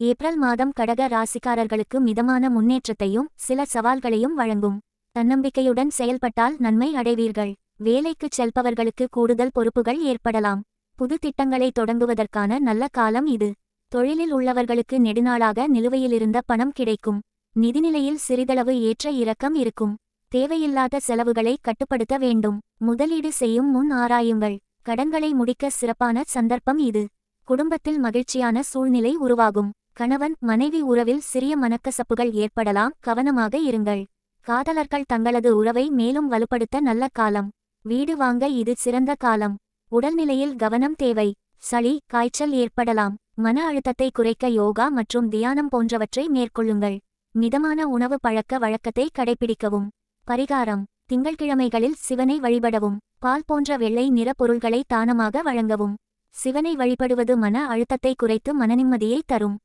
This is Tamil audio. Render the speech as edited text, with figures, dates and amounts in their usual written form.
ஏப்ரல் மாதம் கடக ராசிக்காரர்களுக்கு மிதமான முன்னேற்றத்தையும் சில சவால்களையும் வழங்கும். தன்னம்பிக்கையுடன் செயல்பட்டால் நன்மை அடைவீர்கள். வேலைக்குச் செல்பவர்களுக்கு கூடுதல் பொறுப்புகள் ஏற்படலாம். புது திட்டங்களை தொடங்குவதற்கான நல்ல காலம் இது. தொழிலில் உள்ளவர்களுக்கு நெடுநாளாக நிலுவையிலிருந்த பணம் கிடைக்கும். நிதிநிலையில் சிறிதளவு ஏற்ற இறக்கம் இருக்கும். தேவையில்லாத செலவுகளை கட்டுப்படுத்த வேண்டும். முதலீடு செய்யும் முன் ஆராயுங்கள். கடன்களை முடிக்க சிறப்பான சந்தர்ப்பம் இது. குடும்பத்தில் மகிழ்ச்சியான சூழ்நிலை உருவாகும். கணவன் மனைவி உறவில் சிறிய மனக்கசப்புகள் ஏற்படலாம், கவனமாக இருங்கள். காதலர்கள் தங்களது உறவை மேலும் வலுப்படுத்த நல்ல காலம். வீடு வாங்க இது சிறந்த காலம். உடல்நிலையில் கவனம் தேவை. சளி, காய்ச்சல் ஏற்படலாம். மன அழுத்தத்தை குறைக்க யோகா மற்றும் தியானம் போன்றவற்றை மேற்கொள்ளுங்கள். மிதமான உணவு பழக்க வழக்கத்தை கடைபிடிக்கவும். பரிகாரம்: திங்கள்கிழமைகளில் சிவனை வழிபடவும். பால் போன்ற வெள்ளை நிற பொருள்களை தானமாக வழங்கவும். சிவனை வழிபடுவது மன அழுத்தத்தை குறைத்து மனநிம்மதியை தரும்.